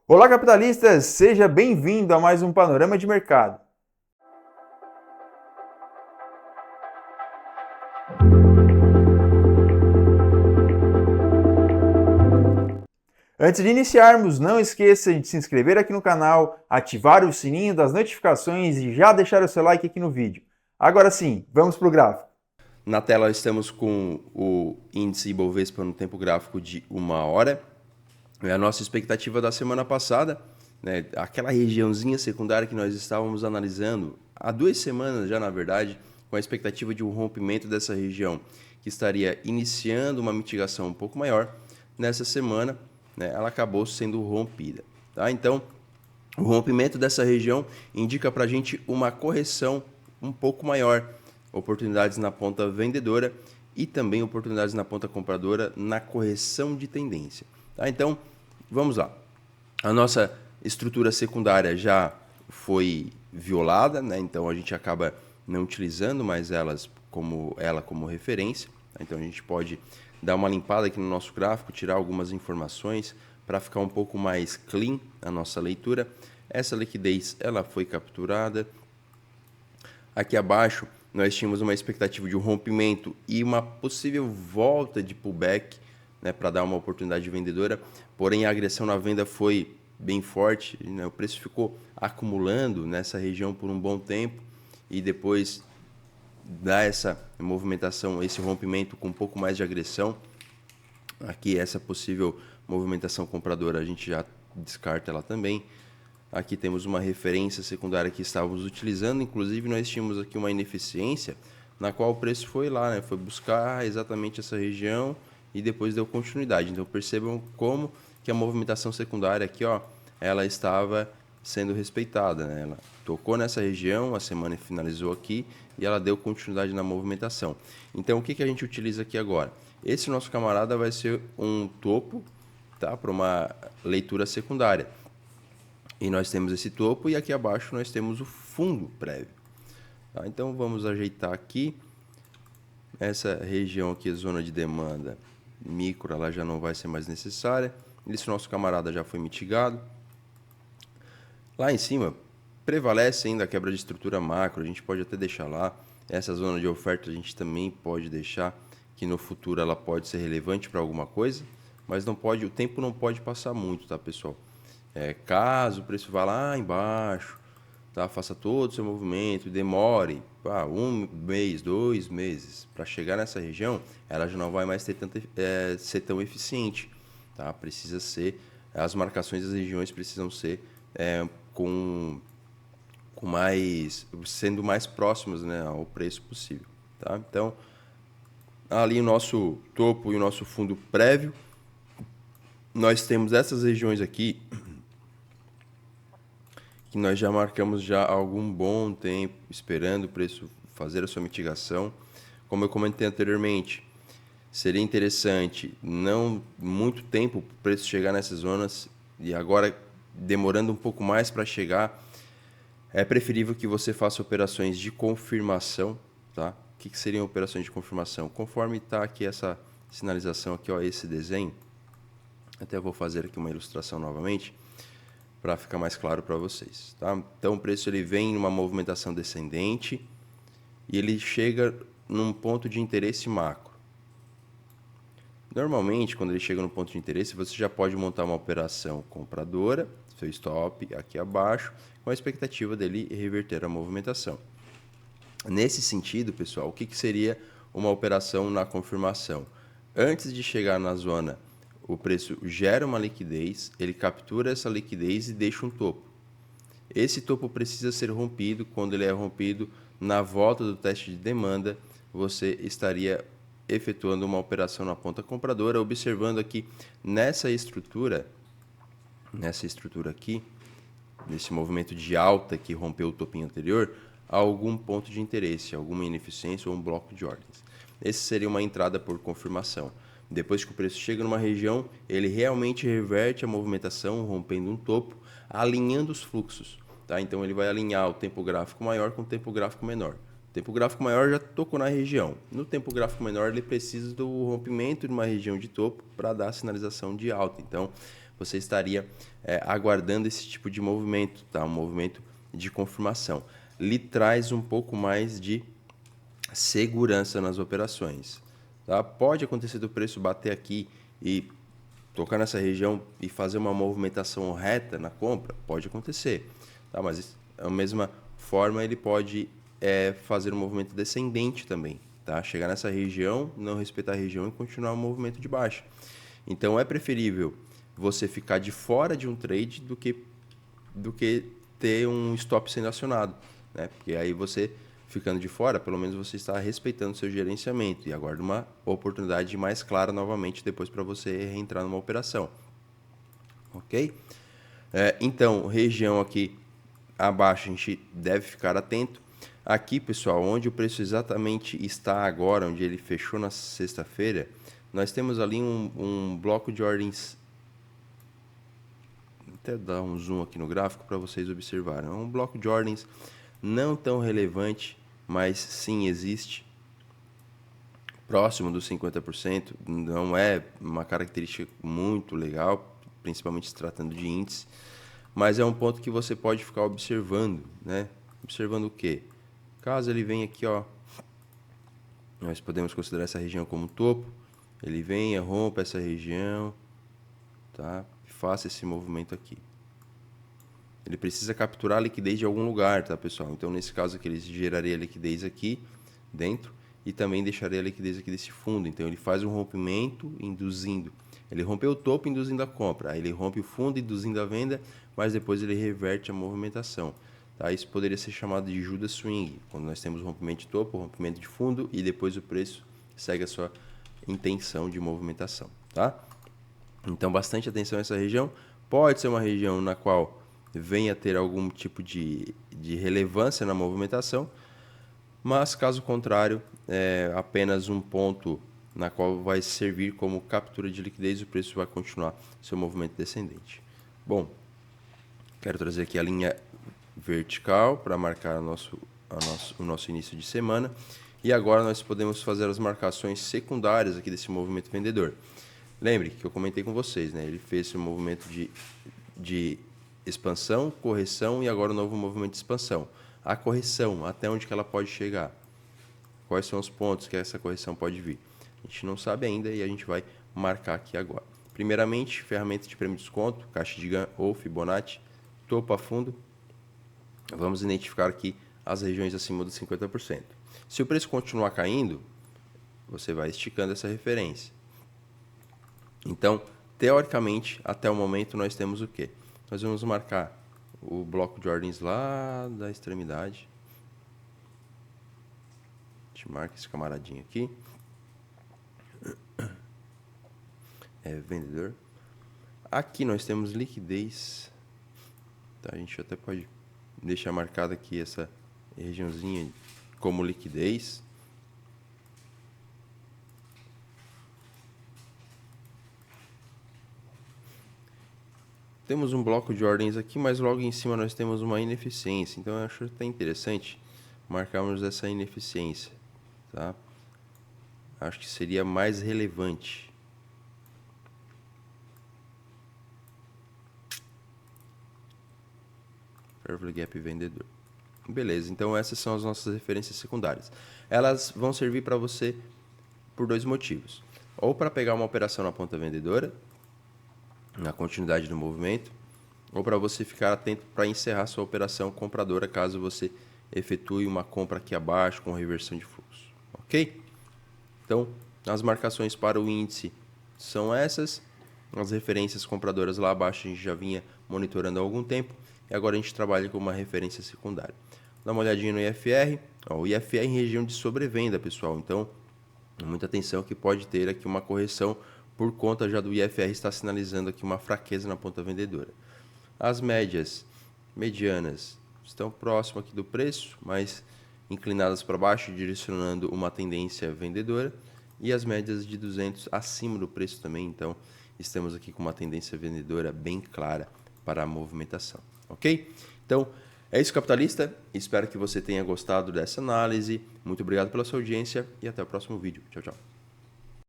Olá, capitalistas! Seja bem-vindo a mais um Panorama de Mercado. Antes de iniciarmos, não esqueça de se inscrever aqui no canal, ativar o sininho das notificações e já deixar o seu like aqui no vídeo. Agora sim, vamos para o gráfico. Na tela estamos com o índice Ibovespa no tempo gráfico de 1 hora. É a nossa expectativa da semana passada, né? Aquela regiãozinha secundária que nós estávamos analisando há 2 semanas já, na verdade, com a expectativa de um rompimento dessa região, que estaria iniciando uma mitigação um pouco maior. Nessa semana, né, ela acabou sendo rompida. Tá? Então, o rompimento dessa região indica para a gente uma correção um pouco maior, oportunidades na ponta vendedora e também oportunidades na ponta compradora na correção de tendência. Tá? Então, vamos lá. A nossa estrutura secundária já foi violada, né? Então a gente acaba não utilizando mais ela como referência. Tá? Então a gente pode dar uma limpada aqui no nosso gráfico, tirar algumas informações para ficar um pouco mais clean a nossa leitura. Essa liquidez ela foi capturada. Aqui abaixo nós tínhamos uma expectativa de um rompimento e uma possível volta de pullback, né, para dar uma oportunidade vendedora, porém a agressão na venda foi bem forte, né, o preço ficou acumulando nessa região por um bom tempo e depois dá essa movimentação, esse rompimento com um pouco mais de agressão. Aqui essa possível movimentação compradora a gente já descarta ela também. Aqui temos uma referência secundária que estávamos utilizando, inclusive nós tínhamos aqui uma ineficiência na qual o preço foi lá, né? Foi buscar exatamente essa região e depois deu continuidade. Então percebam como que a movimentação secundária aqui, ó, ela estava sendo respeitada, né? Ela tocou nessa região, a semana finalizou aqui e ela deu continuidade na movimentação. Então o que a gente utiliza aqui agora? Esse nosso camarada vai ser um topo, tá? Para uma leitura secundária. E nós temos esse topo e aqui abaixo nós temos o fundo prévio. Tá? Então vamos ajeitar aqui. Essa região aqui, zona de demanda micro, ela já não vai ser mais necessária. Esse nosso camarada já foi mitigado. Lá em cima, prevalece ainda a quebra de estrutura macro, a gente pode até deixar lá. Essa zona de oferta a gente também pode deixar, que no futuro ela pode ser relevante para alguma coisa, mas não pode, o tempo não pode passar muito, tá, pessoal? Caso o preço vá lá embaixo, tá, faça todo o seu movimento, demore 1 mês, 2 meses para chegar nessa região, ela já não vai mais ser tão eficiente. Tá? Precisa ser, as marcações das regiões precisam ser sendo mais próximas, né, ao preço possível. Tá? Então, ali o nosso topo e o nosso fundo prévio, nós temos essas regiões aqui que nós já marcamos já há algum bom tempo, esperando o preço fazer a sua mitigação. Como eu comentei anteriormente, seria interessante não muito tempo para o preço chegar nessas zonas e agora demorando um pouco mais para chegar, é preferível que você faça operações de confirmação, tá? O que seriam operações de confirmação? Conforme está aqui essa sinalização aqui, ó, esse desenho, até vou fazer aqui uma ilustração novamente para ficar mais claro para vocês, tá? Então o preço ele vem numa movimentação descendente e ele chega num ponto de interesse macro. Normalmente, quando ele chega no ponto de interesse, você já pode montar uma operação compradora, seu stop aqui abaixo, com a expectativa dele reverter a movimentação. Nesse sentido, pessoal, o que seria uma operação na confirmação? Antes de chegar na zona, o preço gera uma liquidez, ele captura essa liquidez e deixa um topo. Esse topo precisa ser rompido. Quando ele é rompido, na volta do teste de demanda, você estaria efetuando uma operação na ponta compradora, observando aqui nessa estrutura aqui, nesse movimento de alta que rompeu o topinho anterior, algum ponto de interesse, alguma ineficiência ou um bloco de ordens. Esse seria uma entrada por confirmação. Depois que o preço chega numa região, ele realmente reverte a movimentação, rompendo um topo, alinhando os fluxos. Tá? Então ele vai alinhar o tempo gráfico maior com o tempo gráfico menor. O tempo gráfico maior já tocou na região. No tempo gráfico menor, ele precisa do rompimento de uma região de topo para dar a sinalização de alta. Então, você estaria aguardando esse tipo de movimento, tá? Um movimento de confirmação. Lhe traz um pouco mais de segurança nas operações. Tá? Pode acontecer do preço bater aqui e tocar nessa região e fazer uma movimentação reta na compra? Pode acontecer. Tá? Mas da mesma forma ele pode fazer um movimento descendente também. Tá? Chegar nessa região, não respeitar a região e continuar o movimento de baixa. Então é preferível você ficar de fora de um trade do que ter um stop sendo acionado. Né? Porque aí você, ficando de fora, pelo menos você está respeitando o seu gerenciamento e aguarda uma oportunidade mais clara novamente depois para você reentrar numa operação. Ok? Então, região aqui abaixo a gente deve ficar atento. Aqui, pessoal, onde o preço exatamente está agora, onde ele fechou na sexta-feira, nós temos ali um bloco de ordens. Vou até dar um zoom aqui no gráfico para vocês observarem. É um bloco de ordens não tão relevante, mas sim existe. Próximo dos 50%, não é uma característica muito legal, principalmente se tratando de índice, mas é um ponto que você pode ficar observando, né? Observando o quê? Caso ele venha aqui, ó, nós podemos considerar essa região como topo, ele venha, rompa essa região, tá? E faça esse movimento aqui. Ele precisa capturar a liquidez de algum lugar, tá, pessoal? Então, nesse caso aqui, ele geraria a liquidez aqui dentro e também deixaria a liquidez aqui desse fundo. Então, ele faz um rompimento induzindo. Ele rompeu o topo induzindo a compra, aí ele rompe o fundo induzindo a venda, mas depois ele reverte a movimentação. Tá? Isso poderia ser chamado de Judas Swing, quando nós temos rompimento de topo, rompimento de fundo e depois o preço segue a sua intenção de movimentação. Tá? Então, bastante atenção a essa região. Pode ser uma região na qual venha a ter algum tipo de relevância na movimentação, mas caso contrário, é apenas um ponto na qual vai servir como captura de liquidez e o preço vai continuar seu movimento descendente. Bom, quero trazer aqui a linha vertical para marcar o nosso início de semana e agora nós podemos fazer as marcações secundárias aqui desse movimento vendedor. Lembre que eu comentei com vocês, né? Ele fez esse movimento de expansão, correção e agora um novo movimento de expansão. A correção, até onde que ela pode chegar? Quais são os pontos que essa correção pode vir? A gente não sabe ainda e a gente vai marcar aqui agora. Primeiramente, ferramenta de prêmio de desconto, caixa de Gann ou Fibonacci, topo a fundo. Vamos identificar aqui as regiões acima dos 50%. Se o preço continuar caindo, você vai esticando essa referência. Então, teoricamente, até o momento nós temos o quê? Nós vamos marcar o bloco de ordens lá da extremidade. A gente marca esse camaradinho aqui. É vendedor. Aqui nós temos liquidez. Tá, a gente até pode deixar marcada aqui essa regiãozinha como liquidez. Temos um bloco de ordens aqui, mas logo em cima nós temos uma ineficiência. Então eu acho até interessante marcarmos essa ineficiência. Tá? Acho que seria mais relevante. Fair Gap vendedor. Beleza, então essas são as nossas referências secundárias. Elas vão servir para você por dois motivos. Ou para pegar uma operação na ponta vendedora, na continuidade do movimento, ou para você ficar atento para encerrar sua operação compradora caso você efetue uma compra aqui abaixo com reversão de fluxo. Ok? Então, as marcações para o índice são essas. As referências compradoras lá abaixo a gente já vinha monitorando há algum tempo e agora a gente trabalha com uma referência secundária. Dá uma olhadinha no IFR. O IFR em região de sobrevenda, pessoal. Então, muita atenção que pode ter aqui uma correção por conta já do IFR estar sinalizando aqui uma fraqueza na ponta vendedora. As médias medianas estão próximas aqui do preço, mas inclinadas para baixo, direcionando uma tendência vendedora. E as médias de 200 acima do preço também, então estamos aqui com uma tendência vendedora bem clara para a movimentação, ok? Então, é isso, capitalista. Espero que você tenha gostado dessa análise. Muito obrigado pela sua audiência e até o próximo vídeo. Tchau, tchau.